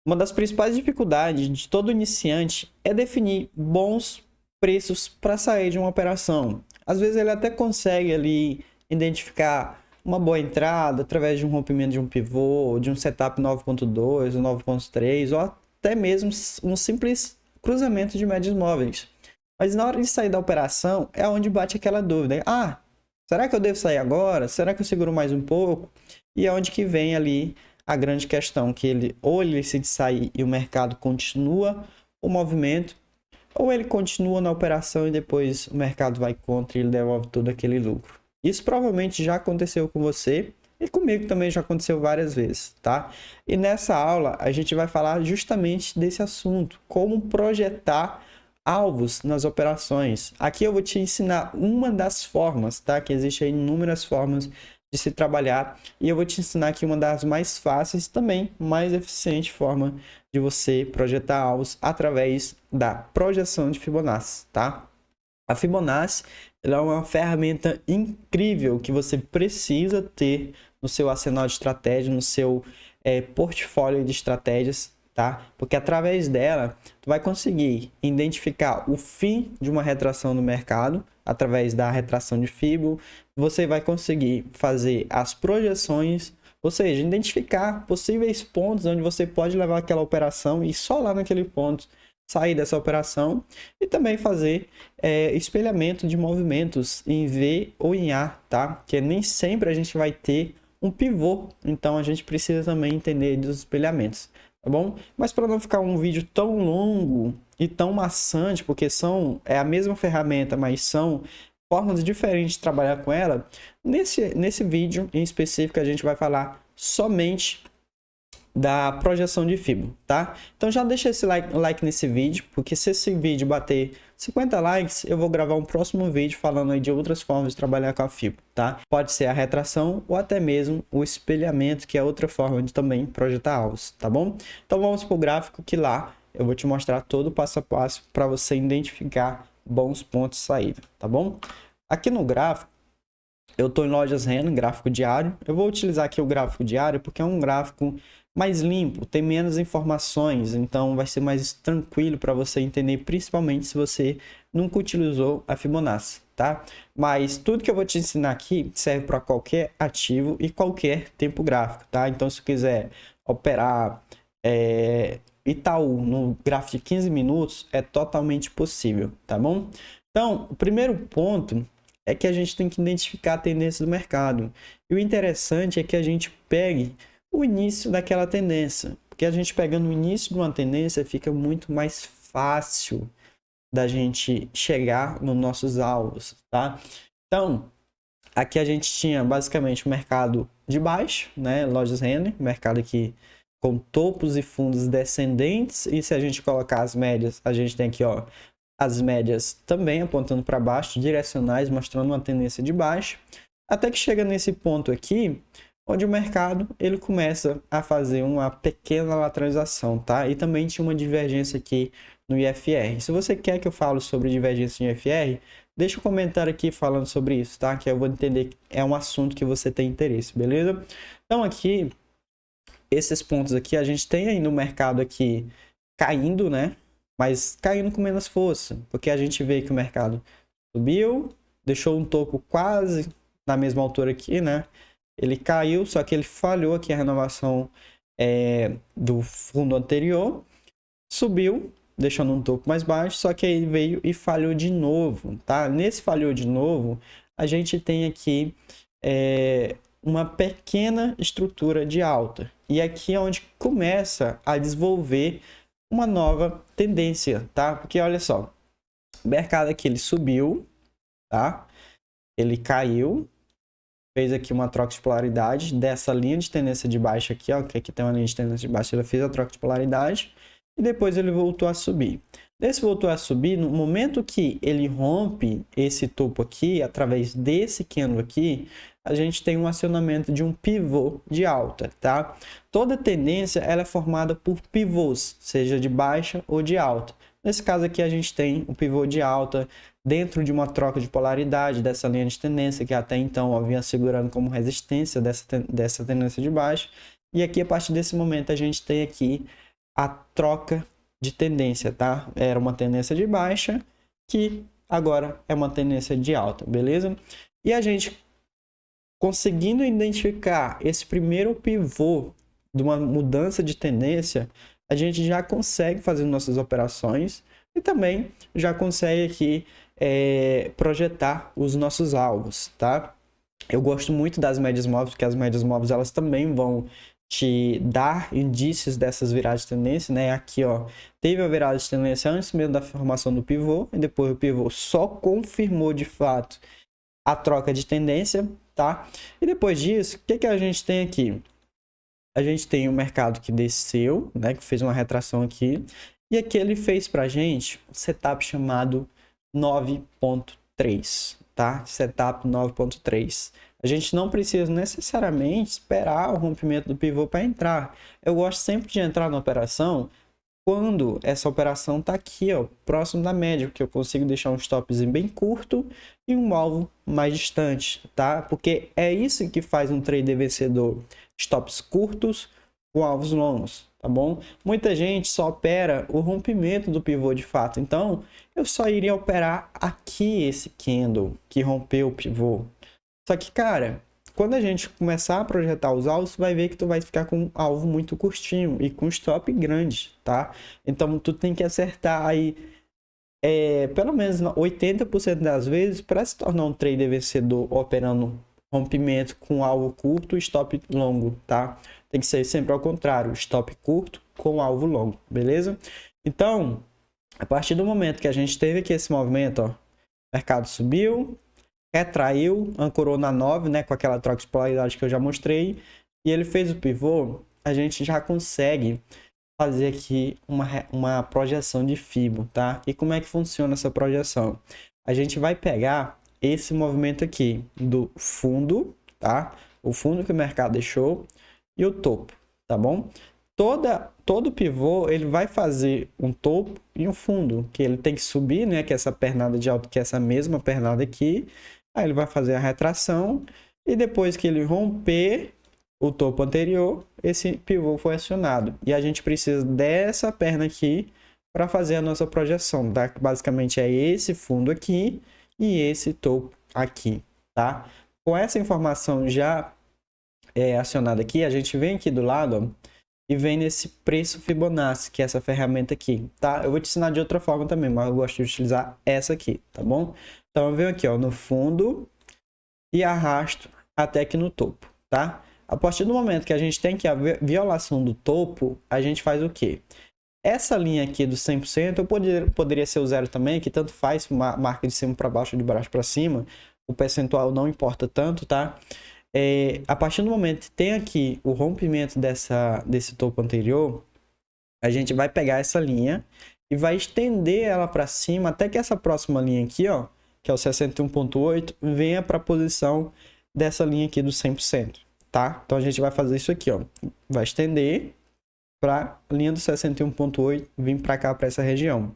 Uma das principais dificuldades de todo iniciante é definir bons preços para sair de uma operação. Às vezes ele até consegue ali identificar uma boa entrada através de um rompimento de um pivô, de um setup 9.2 ou 9.3 ou até mesmo um simples cruzamento de médios móveis. Mas na hora de sair da operação é onde bate aquela dúvida. Ah, será que eu devo sair agora? Será que eu seguro mais um pouco? E é onde que vem ali a grande questão, que ele decide sair e o mercado continua o movimento, ou ele continua na operação e depois o mercado vai contra e ele devolve todo aquele lucro. Isso provavelmente já aconteceu com você e comigo também já aconteceu várias vezes, tá? E nessa aula a gente vai falar justamente desse assunto, como projetar alvos nas operações. Aqui eu vou te ensinar uma das formas, tá? Que existem inúmeras formas de se trabalhar e eu vou te ensinar aqui uma das mais fáceis também, mais eficiente forma de você projetar alvos através da projeção de Fibonacci, tá? A Fibonacci ela é uma ferramenta incrível que você precisa ter no seu arsenal de estratégia, no seu portfólio de estratégias, tá? Porque através dela, tu vai conseguir identificar o fim de uma retração no mercado, através da retração de Fibo, você vai conseguir fazer as projeções, ou seja, identificar possíveis pontos onde você pode levar aquela operação e só lá naquele ponto sair dessa operação e também fazer espelhamento de movimentos em V ou em A, tá? Que nem sempre a gente vai ter um pivô, então a gente precisa também entender dos espelhamentos, tá bom? Mas para não ficar um vídeo tão longo e tão maçante, porque é a mesma ferramenta, mas são formas diferentes de trabalhar com ela, nesse vídeo em específico a gente vai falar somente da projeção de Fibo, tá? Então já deixa esse like nesse vídeo, porque se esse vídeo bater 50 likes, eu vou gravar um próximo vídeo falando aí de outras formas de trabalhar com a Fibo, tá? Pode ser a retração ou até mesmo o espelhamento, que é outra forma de também projetar alvos, tá bom? Então vamos para o gráfico, que lá eu vou te mostrar todo o passo a passo para você identificar bons pontos de saída, tá bom? Aqui no gráfico, eu estou em lojas Renner, gráfico diário. Eu vou utilizar aqui o gráfico diário porque é um gráfico mais limpo, tem menos informações, então vai ser mais tranquilo para você entender, principalmente se você nunca utilizou a Fibonacci, tá? Mas tudo que eu vou te ensinar aqui serve para qualquer ativo e qualquer tempo gráfico, tá? Então, se quiser operar Itaú no gráfico de 15 minutos, é totalmente possível, tá bom? Então, o primeiro ponto é que a gente tem que identificar a tendência do mercado. E o interessante é que a gente pegue o início daquela tendência, porque a gente pegando o início de uma tendência fica muito mais fácil da gente chegar nos nossos alvos, tá? Então, aqui a gente tinha basicamente o mercado de baixo, né? Lojas Renner, mercado aqui com topos e fundos descendentes, e se a gente colocar as médias, a gente tem aqui, ó, as médias também apontando para baixo, direcionais, mostrando uma tendência de baixo, até que chega nesse ponto aqui, onde o mercado ele começa a fazer uma pequena lateralização, tá? E também tinha uma divergência aqui no IFR. Se você quer que eu fale sobre divergência no IFR, deixa um comentário aqui falando sobre isso, tá? Que eu vou entender que é um assunto que você tem interesse, beleza? Então aqui, esses pontos aqui, a gente tem aí no mercado aqui caindo, né? Mas caindo com menos força, porque a gente vê que o mercado subiu, deixou um topo quase na mesma altura aqui, né? Ele caiu, só que ele falhou aqui a renovação do fundo anterior, subiu, deixando um topo mais baixo, só que aí veio e falhou de novo, tá? Nesse falhou de novo, a gente tem aqui uma pequena estrutura de alta. E aqui é onde começa a desenvolver uma nova tendência, tá? Porque olha só, o mercado aqui ele subiu, tá? Ele caiu, fez aqui uma troca de polaridade dessa linha de tendência de baixa aqui, ó, que aqui tem uma linha de tendência de baixa, ele fez a troca de polaridade e depois ele voltou a subir. Desse voltou a subir, no momento que ele rompe esse topo aqui, através desse candle aqui, a gente tem um acionamento de um pivô de alta, tá? Toda tendência ela é formada por pivôs, seja de baixa ou de alta. Nesse caso aqui a gente tem um pivô de alta dentro de uma troca de polaridade dessa linha de tendência que até então ó, vinha segurando como resistência dessa tendência de baixa. E aqui a partir desse momento a gente tem aqui a troca de tendência, tá? Era uma tendência de baixa que agora é uma tendência de alta, beleza? E a gente conseguindo identificar esse primeiro pivô de uma mudança de tendência, a gente já consegue fazer nossas operações e também já consegue aqui projetar os nossos alvos, tá? Eu gosto muito das médias móveis, porque as médias móveis elas também vão te dar indícios dessas viradas de tendência, né? Aqui, ó, teve a virada de tendência antes mesmo da formação do pivô, e depois o pivô só confirmou de fato a troca de tendência, tá? E depois disso, o que a gente tem aqui? A gente tem o mercado que desceu, né? Que fez uma retração aqui, e aqui ele fez pra gente um setup chamado 9.3, tá? Setup 9.3. A gente não precisa necessariamente esperar o rompimento do pivô para entrar. Eu gosto sempre de entrar na operação quando essa operação está aqui, ó, próximo da média, porque eu consigo deixar um stopzinho bem curto e um alvo mais distante, tá? Porque é isso que faz um trader vencedor. Stops curtos com alvos longos, tá bom? Muita gente só opera o rompimento do pivô de fato. Então, eu só iria operar aqui esse candle que rompeu o pivô. Só que, cara, quando a gente começar a projetar os alvos, tu vai ver que tu vai ficar com um alvo muito curtinho e com stop grande, tá? Então, tu tem que acertar aí pelo menos 80% das vezes para se tornar um trader vencedor operando rompimento com alvo curto e stop longo, tá? Tem que ser sempre ao contrário, stop curto com alvo longo, beleza? Então, a partir do momento que a gente teve aqui esse movimento, ó, o mercado subiu, retraiu, ancorou na 9, né, com aquela troca de polaridade que eu já mostrei, e ele fez o pivô, a gente já consegue fazer aqui uma projeção de Fibo, tá? E como é que funciona essa projeção? A gente vai pegar esse movimento aqui do fundo, tá? O fundo que o mercado deixou e o topo, tá bom? Todo pivô, ele vai fazer um topo e um fundo, que ele tem que subir, né? Que é essa pernada de alto, que é essa mesma pernada aqui. Aí ele vai fazer a retração e depois que ele romper o topo anterior, esse pivô foi acionado. E a gente precisa dessa perna aqui para fazer a nossa projeção, tá? Basicamente é esse fundo aqui e esse topo aqui, tá? Com essa informação já acionada aqui, a gente vem aqui do lado, ó, e vem nesse preço Fibonacci, que é essa ferramenta aqui, tá? Eu vou te ensinar de outra forma também, mas eu gosto de utilizar essa aqui, tá bom? Então eu venho aqui, ó, no fundo e arrasto até aqui no topo, tá? A partir do momento que a gente tem que a violação do topo, a gente faz o quê? Essa linha aqui do 100%, poderia ser o zero também, que tanto faz, marca de cima para baixo, de baixo para cima, o percentual não importa tanto, tá? A partir do momento que tem aqui o rompimento desse topo anterior, a gente vai pegar essa linha e vai estender ela para cima até que essa próxima linha aqui, ó, que é o 61.8, venha para a posição dessa linha aqui do 100%, tá? Então a gente vai fazer isso aqui, ó, vai estender para a linha do 61.8 vir para cá, para essa região.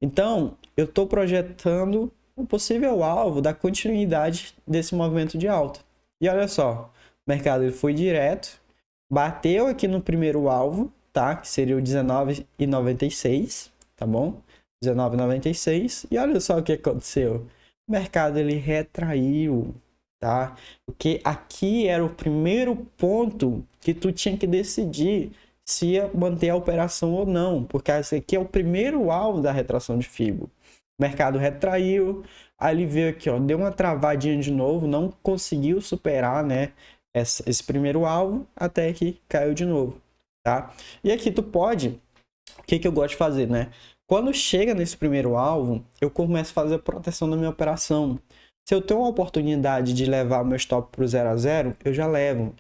Então, eu estou projetando um possível alvo da continuidade desse movimento de alta. E olha só, o mercado ele foi direto, bateu aqui no primeiro alvo, tá? Que seria o 19,96, tá bom? 19,96. E olha só o que aconteceu. O mercado ele retraiu, tá? Porque aqui era o primeiro ponto que tu tinha que decidir se ia manter a operação ou não, porque esse aqui é o primeiro alvo da retração de Fibo. O mercado retraiu, aí ele veio aqui, ó, deu uma travadinha de novo, não conseguiu superar, né, esse primeiro alvo, até que caiu de novo, tá? E aqui tu pode, o que eu gosto de fazer, né? Quando chega nesse primeiro alvo, eu começo a fazer a proteção da minha operação. Se eu tenho uma oportunidade de levar o meu stop para o 0 a 0, eu já levo.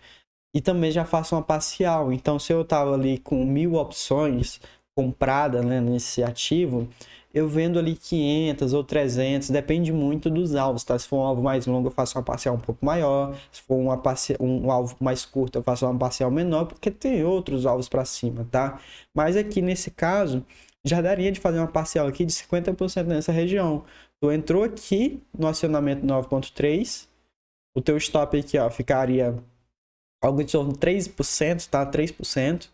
E também já faço uma parcial. Então, se eu estava ali com 1000 opções compradas, né, nesse ativo, eu vendo ali 500 ou 300, depende muito dos alvos, tá? Se for um alvo mais longo, eu faço uma parcial um pouco maior. Se for um alvo mais curto, eu faço uma parcial menor, porque tem outros alvos para cima, tá? Mas aqui, nesse caso, já daria de fazer uma parcial aqui de 50% nessa região. Tu entrou aqui no acionamento 9.3, o teu stop aqui, ó, ficaria algo em torno de 3%, tá? 3%.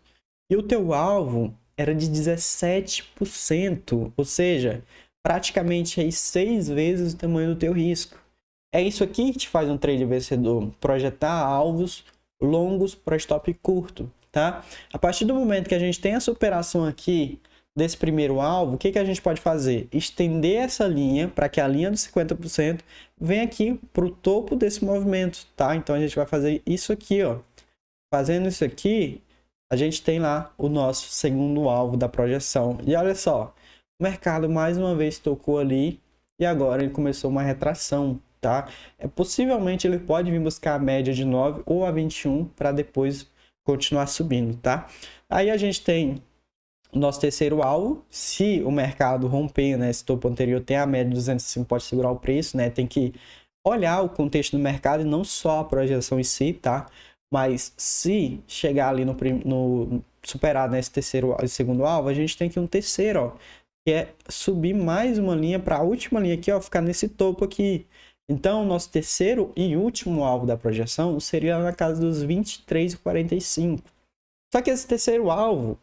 E o teu alvo era de 17%, ou seja, praticamente aí 6 vezes o tamanho do teu risco. É isso aqui que te faz um trade vencedor, projetar alvos longos para stop curto, tá? A partir do momento que a gente tem essa operação aqui desse primeiro alvo, o que que a gente pode fazer? Estender essa linha para que a linha dos 50% venha aqui para o topo desse movimento, tá? Então a gente vai fazer isso aqui, ó. Fazendo isso aqui, a gente tem lá o nosso segundo alvo da projeção. E olha só, o mercado mais uma vez tocou ali e agora ele começou uma retração, tá? Possivelmente ele pode vir buscar a média de 9 ou a 21 para depois continuar subindo, tá? Aí a gente tem o nosso terceiro alvo. Se o mercado romper, né, esse topo anterior tem a média de 205, pode segurar o preço, né? Tem que olhar o contexto do mercado e não só a projeção em si, tá? Mas se chegar ali no superar nesse segundo alvo, a gente tem que um terceiro, ó, que é subir mais uma linha para a última linha aqui, ó, ficar nesse topo aqui. Então, o nosso terceiro e último alvo da projeção seria na casa dos 23,45. Só que esse terceiro alvo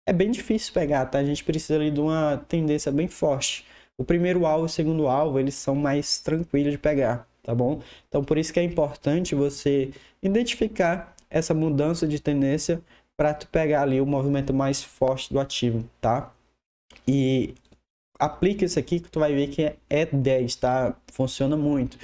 é bem difícil pegar, tá? A gente precisa ali de uma tendência bem forte. O primeiro alvo e o segundo alvo, eles são mais tranquilos de pegar, tá bom? Então, por isso que é importante você identificar essa mudança de tendência para tu pegar ali o movimento mais forte do ativo, tá? E aplica isso aqui que tu vai ver que é 10, tá? Funciona muito.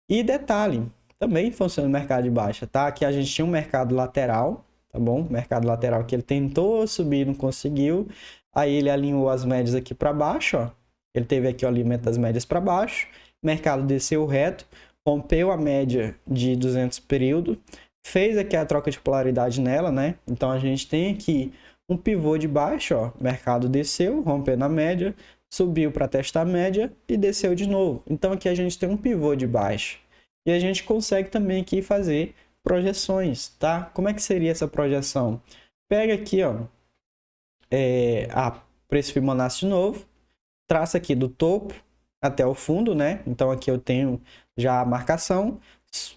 E detalhe, também funciona no mercado de baixa, tá? Aqui a gente tinha um mercado lateral, tá bom? Mercado lateral que ele tentou subir, não conseguiu. Aí ele alinhou as médias aqui para baixo, ó. Ele teve aqui o alinhamento das médias para baixo. Mercado desceu reto, rompeu a média de 200 período, fez aqui a troca de polaridade nela, né? Então a gente tem aqui um pivô de baixo, ó. Mercado desceu, rompeu na média, subiu para testar a média e desceu de novo. Então aqui a gente tem um pivô de baixo. E a gente consegue também aqui fazer projeções, tá? Como é que seria essa projeção? Pega aqui, ó, preço Fibonacci de novo, traça aqui do topo até o fundo, né? Então aqui eu tenho já a marcação,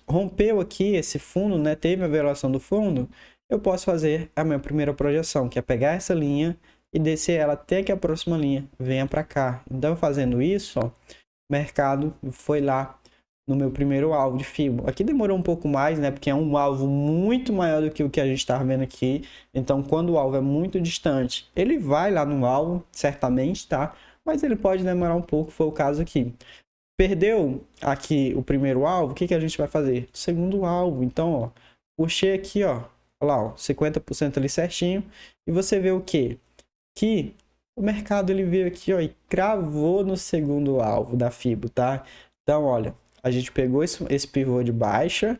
rompeu aqui esse fundo, né? Teve a violação do fundo, eu posso fazer a minha primeira projeção, que é pegar essa linha e descer ela até que a próxima linha venha para cá. Então fazendo isso, ó, o mercado foi lá no meu primeiro alvo de Fibo. Aqui demorou um pouco mais, né? Porque é um alvo muito maior do que o que a gente está vendo aqui. Então, quando o alvo é muito distante, ele vai lá no alvo, certamente, tá? Mas ele pode demorar um pouco, foi o caso aqui. Perdeu aqui o primeiro alvo, o que que a gente vai fazer? Segundo alvo. Então, ó, puxei aqui, ó. Olha lá, ó, 50% ali certinho. E você vê o quê? Que o mercado ele veio aqui, ó, e cravou no segundo alvo da Fibo, tá? Então, olha, a gente pegou esse pivô de baixa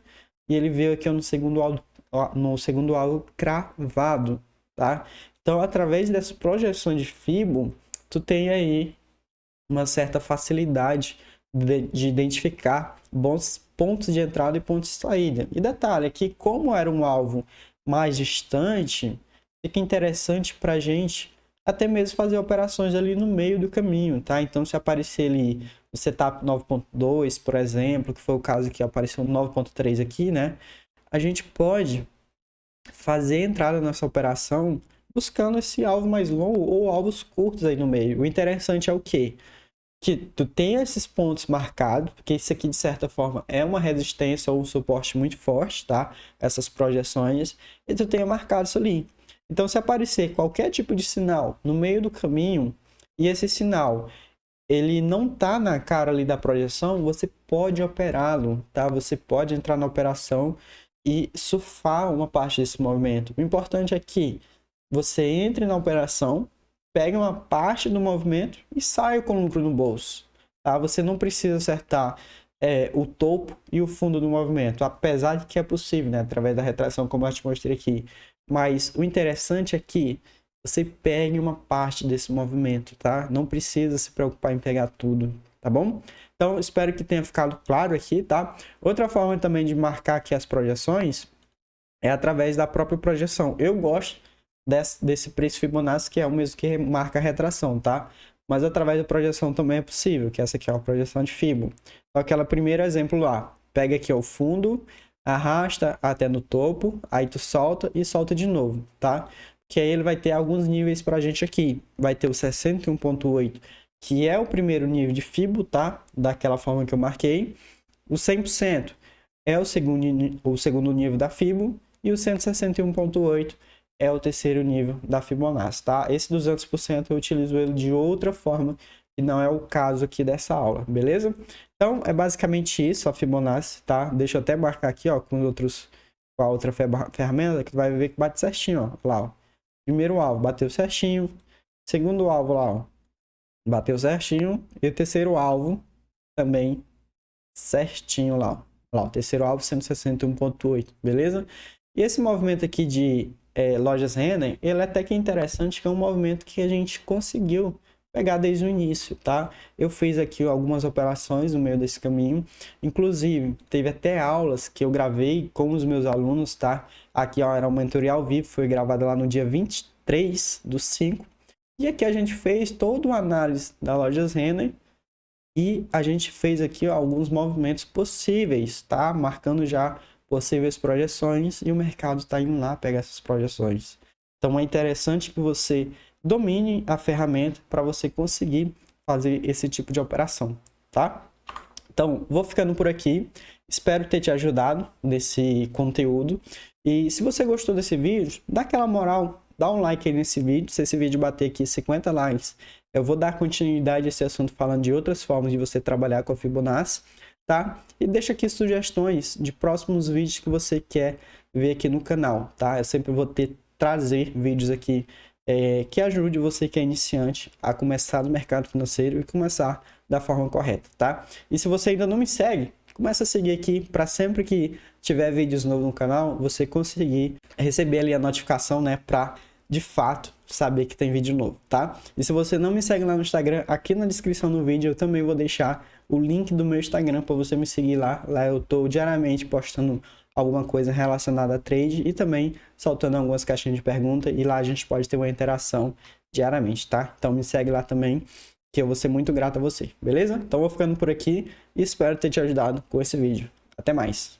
e ele veio aqui no segundo alvo cravado, tá? Então, através dessas projeções de Fibo, tu tem aí uma certa facilidade de identificar bons pontos de entrada e pontos de saída. E detalhe, aqui como era um alvo mais distante, fica interessante para a gente até mesmo fazer operações ali no meio do caminho, tá? Então, se aparecer ali o setup 9.2, por exemplo, que foi o caso que apareceu no 9.3 aqui, né? A gente pode fazer entrada nessa operação buscando esse alvo mais longo ou alvos curtos aí no meio. O interessante é o quê? Que tu tem esses pontos marcados, porque isso aqui de certa forma é uma resistência ou um suporte muito forte, tá? Essas projeções, e tu tenha marcado isso ali. Então, se aparecer qualquer tipo de sinal no meio do caminho e esse sinal ele não tá na cara ali da projeção, você pode operá-lo, tá? Você pode entrar na operação e surfar uma parte desse movimento. O importante é que você entre na operação, pegue uma parte do movimento e saia com o lucro no bolso, tá? Você não precisa acertar o topo e o fundo do movimento, apesar de que é possível, né? Através da retração, como eu te mostrei aqui. Mas o interessante é que você pegue uma parte desse movimento, tá? Não precisa se preocupar em pegar tudo, tá bom? Então, espero que tenha ficado claro aqui, tá? Outra forma também de marcar aqui as projeções é através da própria projeção. Eu gosto desse preço Fibonacci, que é o mesmo que marca a retração, tá? Mas através da projeção também é possível, que essa aqui é uma projeção de Fibo. Então, aquele primeiro exemplo lá, pega aqui o fundo, arrasta até no topo, aí tu solta e solta de novo, tá? que aí ele vai ter alguns níveis pra gente aqui. Vai ter o 61.8, que é o primeiro nível de FIBO, tá? Daquela forma que eu marquei. O 100% é o segundo nível da FIBO. E o 161.8 é o terceiro nível da Fibonacci, tá? Esse 200% eu utilizo ele de outra forma, que não é o caso aqui dessa aula, beleza? Então, é basicamente isso, a Fibonacci, tá? Deixa eu até marcar aqui, ó, com a outra ferramenta, que tu vai ver que bate certinho, ó, lá, ó. Primeiro alvo, bateu certinho. Segundo alvo lá, ó, bateu certinho. E o terceiro alvo também certinho lá, ó. Lá, o terceiro alvo 161.8, beleza? E esse movimento aqui de lojas Renner, ele é até que interessante, que é um movimento que a gente conseguiu pegar desde o início, tá? Eu fiz aqui algumas operações no meio desse caminho, inclusive teve até aulas que eu gravei com os meus alunos, tá? Aqui, ó, era uma mentoria ao vivo, foi gravada lá no dia 23/5, e aqui a gente fez toda uma análise da lojas Renner e a gente fez aqui, ó, alguns movimentos possíveis, tá? Marcando já possíveis projeções e o mercado está indo lá pegar essas projeções. Então é interessante que você domine a ferramenta para você conseguir fazer esse tipo de operação, tá? Então, vou ficando por aqui. Espero ter te ajudado nesse conteúdo. E se você gostou desse vídeo, dá aquela moral, dá um like aí nesse vídeo. Se esse vídeo bater aqui 50 likes, eu vou dar continuidade a esse assunto falando de outras formas de você trabalhar com a Fibonacci, tá? E deixa aqui sugestões de próximos vídeos que você quer ver aqui no canal, tá? Eu sempre vou trazer vídeos aqui que ajude você que é iniciante a começar no mercado financeiro e começar da forma correta, tá? E se você ainda não me segue, começa a seguir aqui para sempre que tiver vídeos novos no canal, você conseguir receber ali a notificação, né, para de fato saber que tem vídeo novo, tá? E se você não me segue lá no Instagram, aqui na descrição do vídeo eu também vou deixar o link do meu Instagram para você me seguir lá. Lá eu tô diariamente postando alguma coisa relacionada a trade e também soltando algumas caixinhas de pergunta, e lá a gente pode ter uma interação diariamente, tá? Então me segue lá também, que eu vou ser muito grato a você, beleza? Então vou ficando por aqui e espero ter te ajudado com esse vídeo. Até mais!